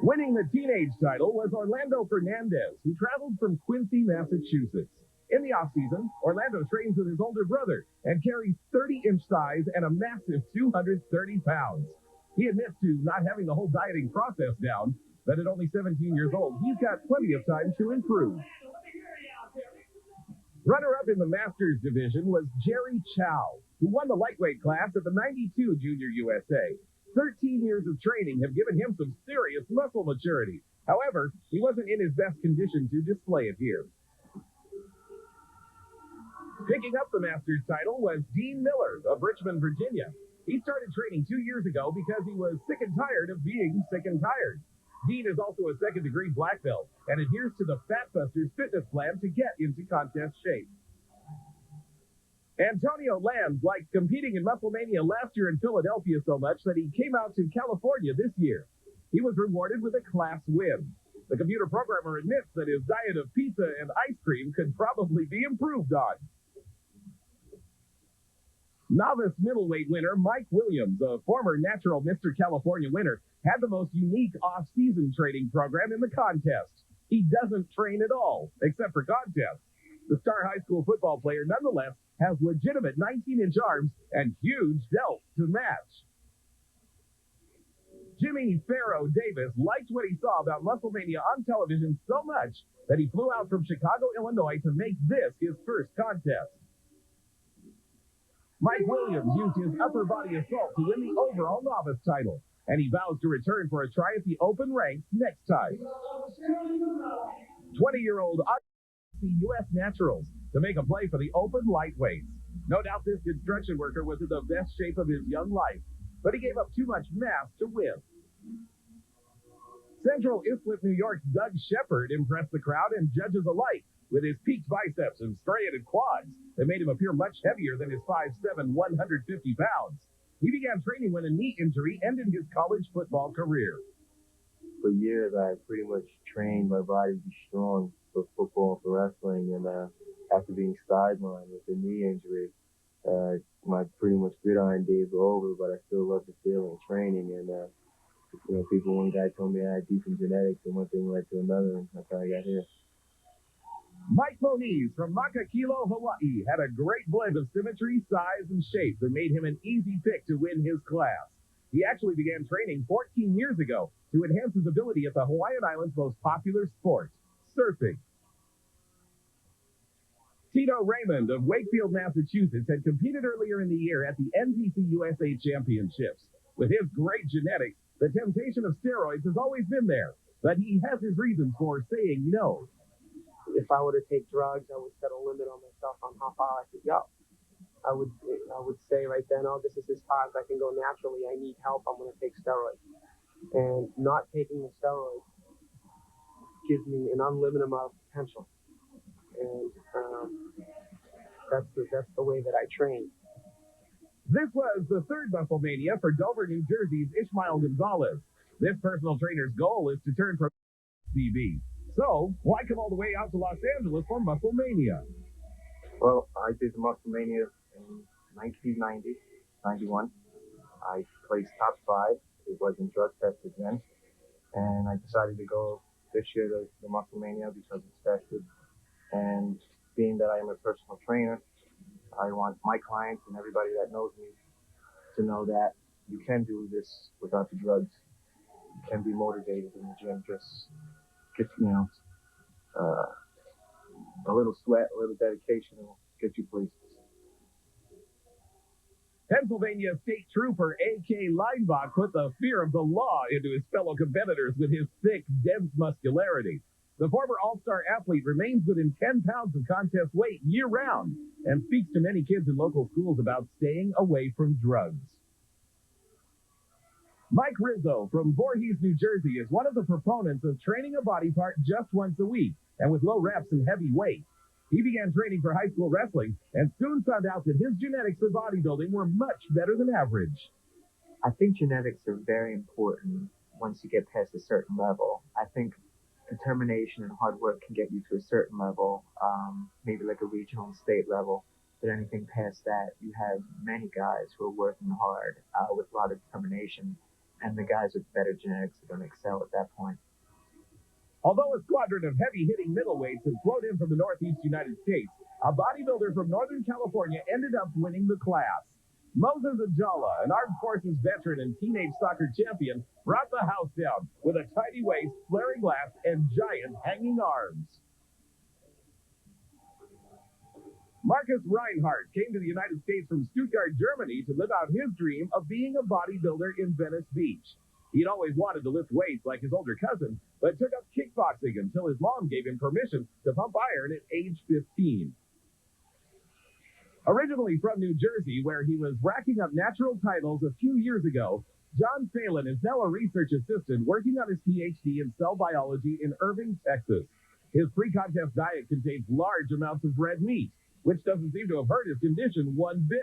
Winning the teenage title was Orlando Fernandez, who traveled from Quincy, Massachusetts. In the offseason, Orlando trains with his older brother and carries 30-inch thighs and a massive 230 pounds. He admits to not having the whole dieting process down, but at only 17 years old, he's got plenty of time to improve. Runner-up in the Masters division was Jerry Chow, who won the lightweight class at the 92 Junior USA. 13 years of training have given him some serious muscle maturity. However, he wasn't in his best condition to display it here. Picking up the Masters title was Dean Miller of Richmond, Virginia. He started training 2 years ago because he was sick and tired of being sick and tired. Dean is also a second-degree black belt and adheres to the Fat Busters fitness plan to get into contest shape. Antonio Lanz liked competing in Musclemania last year in Philadelphia so much that he came out to California this year. He was rewarded with a class win. The computer programmer admits that his diet of pizza and ice cream could probably be improved on. Novice middleweight winner Mike Williams, a former natural Mr. California winner, had the most unique off-season training program in the contest. He doesn't train at all, except for contests. The star high school football player nonetheless has legitimate 19-inch arms and huge delts to match. Jimmy Pharaoh Davis liked what he saw about Musclemania on television so much that he flew out from Chicago, Illinois to make this his first contest. Mike Williams used his upper body assault to win the overall novice title, and he vows to return for a try at the open ranks next time. 20-year-old U.S. Naturals to make a play for the open lightweights. No doubt this construction worker was in the best shape of his young life, but he gave up too much mass to win. Central Islip, New York's Doug Shepard impressed the crowd and judges alike with his peaked biceps and striated quads that made him appear much heavier than his 5'7", 150 pounds. He began training when a knee injury ended his college football career. For years, I pretty much trained my body to be strong for football and for wrestling, and after being sidelined with a knee injury, my pretty much gridiron days were over, but I still love the feeling of training, and one guy told me I had decent genetics, and one thing led to another, and that's how I got here. Mike Moniz from Makakilo, Hawaii had a great blend of symmetry, size, and shape that made him an easy pick to win his class. He actually began training 14 years ago to enhance his ability at the Hawaiian Islands' most popular sport, surfing. Tito Raymond of Wakefield, Massachusetts had competed earlier in the year at the NPC USA Championships. With his great genetics, the temptation of steroids has always been there, but he has his reasons for saying no. If I were to take drugs, I would set a limit on myself on how far I could go. I would say right then, oh, this is as far as I can go naturally. I need help. I'm going to take steroids. And not taking the steroids gives me an unlimited amount of potential. And that's the way that I train. This was the third Musclemania for Dover, New Jersey's Ishmael Gonzalez. This personal trainer's goal is to turn from TV. So, why come all the way out to Los Angeles for Musclemania? Well, I did the Musclemania in 1990, 91. I placed top 5. It wasn't drug tested then. And I decided to go this year to the Musclemania because it's tested. And being that I am a personal trainer, I want my clients and everybody that knows me to know that you can do this without the drugs. You can be motivated in the gym. Just get, a little sweat, a little dedication will get you places. Pennsylvania State Trooper A.K. Leinbach put the fear of the law into his fellow competitors with his thick, dense muscularity. The former all-star athlete remains within 10 pounds of contest weight year-round and speaks to many kids in local schools about staying away from drugs. Mike Rizzo from Voorhees, New Jersey is one of the proponents of training a body part just once a week and with low reps and heavy weight. He began training for high school wrestling and soon found out that his genetics for bodybuilding were much better than average. I think genetics are very important once you get past a certain level. I think determination and hard work can get you to a certain level, maybe like a regional and state level. But anything past that, you have many guys who are working hard with a lot of determination and the guys with better genetics are going to excel at that point. Although a squadron of heavy-hitting middleweights has flowed in from the Northeast United States, a bodybuilder from Northern California ended up winning the class. Moses Ajala, an armed forces veteran and teenage soccer champion, brought the house down with a tiny waist, flaring glass, and giant hanging arms. Marcus Reinhardt came to the United States from Stuttgart, Germany to live out his dream of being a bodybuilder in Venice Beach. He'd always wanted to lift weights like his older cousin, but took up kickboxing until his mom gave him permission to pump iron at age 15. Originally from New Jersey, where he was racking up natural titles a few years ago, John Phelan is now a research assistant working on his PhD in cell biology in Irving, Texas. His pre-contest diet contains large amounts of red meat, which doesn't seem to have hurt his condition one bit.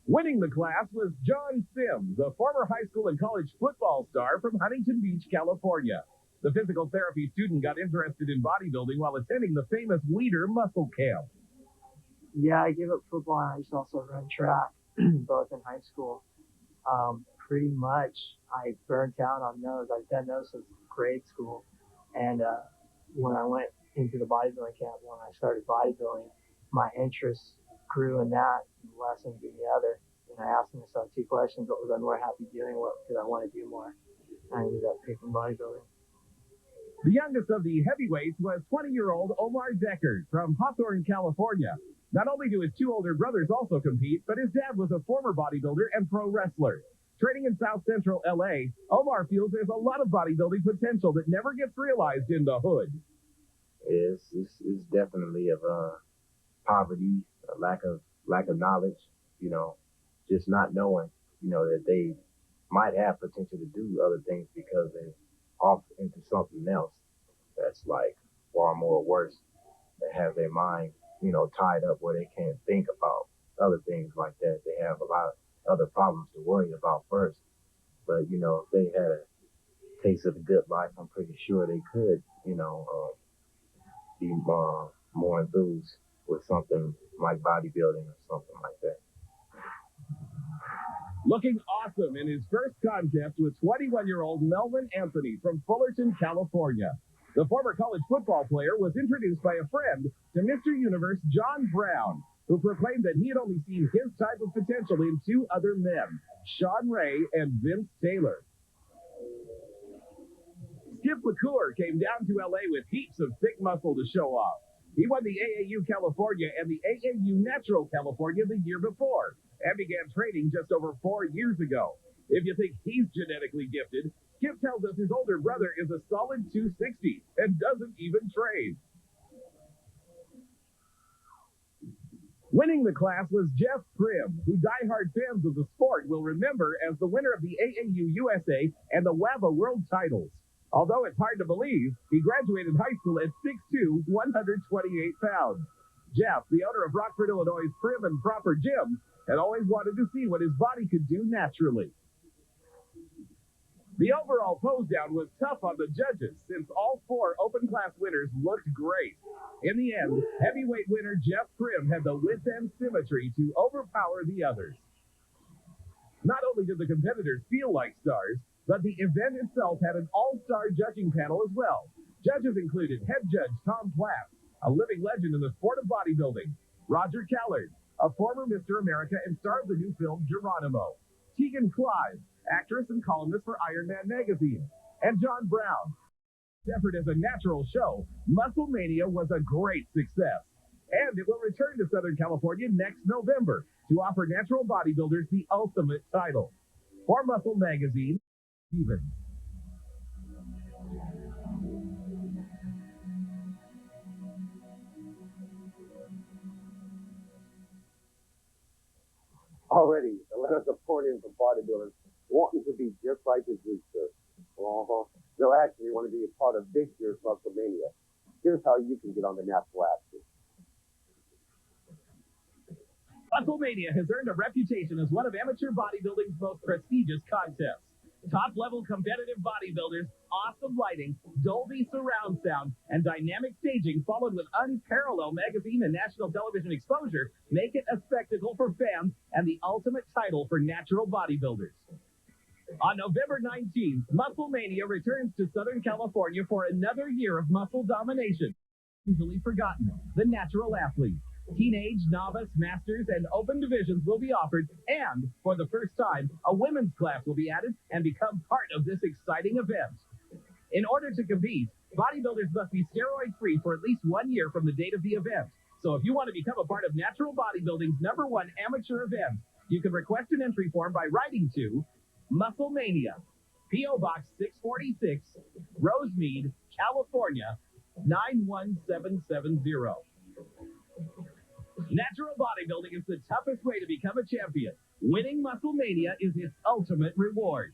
Winning the class was John Sims, a former high school and college football star from Huntington Beach, California. The physical therapy student got interested in bodybuilding while attending the famous Weider muscle camp. Yeah, I gave up football and I used to also run track, both in high school. Pretty much, I burnt out on those. I've done those since grade school. And when I went into the bodybuilding camp, when I started bodybuilding, my interest grew in that less than the other. And I asked myself two questions: what was I more happy doing? What did I want to do more? And I ended up picking bodybuilding. The youngest of the heavyweights was 20-year-old Omar Deckard from Hawthorne, California. Not only do his two older brothers also compete, but his dad was a former bodybuilder and pro wrestler. Training in South Central LA, Omar feels there's a lot of bodybuilding potential that never gets realized in the hood. It's definitely of poverty, a lack of knowledge, just not knowing, that they might have potential to do other things because they're off into something else that's like far more worse. They have their mind, tied up where they can't think about other things like that. They have a lot of other problems to worry about first. But, if they had a taste of the good life, I'm pretty sure they could, be more enthused with something like bodybuilding or something like that. Looking awesome in his first contest was 21-year-old Melvin Anthony from Fullerton, California. The former college football player was introduced by a friend to Mr. Universe John Brown, who proclaimed that he had only seen his type of potential in two other men, Sean Ray and Vince Taylor. Skip LaCour came down to LA with heaps of thick muscle to show off. He won the AAU California and the AAU Natural California the year before, and began training just over 4 years ago. If you think he's genetically gifted, Skip tells us his older brother is a solid 260 and doesn't even train. Winning the class was Jeff Prim, who diehard fans of the sport will remember as the winner of the AAU USA and the WABA World titles. Although it's hard to believe, he graduated high school at 6'2", 128 pounds. Jeff, the owner of Rockford, Illinois' Prim and Proper Gym, had always wanted to see what his body could do naturally. The overall pose down was tough on the judges, since all 4 open class winners looked great. In the end, heavyweight winner Jeff Prim had the width and symmetry to overpower the others. Not only did the competitors feel like stars, but the event itself had an all-star judging panel as well. Judges included head judge Tom Platt, a living legend in the sport of bodybuilding; Roger Callard, a former Mr. America and star of the new film Geronimo; Tegan Clive, actress and columnist for Iron Man magazine; and John Brown. Effort as a natural show, Musclemania was a great success, and it will return to Southern California next November to offer natural bodybuilders the ultimate title. For Muscle Magazine, Steven. Already, Atlanta's a port-in for bodybuilders wanting to be just like his rooster. They'll actually want to be a part of this year's Musclemania. Here's how you can get on the natural axis. Musclemania has earned a reputation as one of amateur bodybuilding's most prestigious contests. Top-level competitive bodybuilders, awesome lighting, Dolby surround sound, and dynamic staging followed with unparalleled magazine and national television exposure make it a spectacle for fans and the ultimate title for natural bodybuilders. On November 19th, Musclemania returns to Southern California for another year of muscle domination. Usually forgotten, the natural athlete. Teenage, novice, masters, and open divisions will be offered, and for the first time, a women's class will be added and become part of this exciting event. In order to compete, bodybuilders must be steroid-free for at least 1 year from the date of the event. So if you want to become a part of Natural Bodybuilding's #1 amateur event, you can request an entry form by writing to Musclemania, P.O. Box 646, Rosemead, California, 91770. Natural bodybuilding is the toughest way to become a champion. Winning Musclemania is its ultimate reward.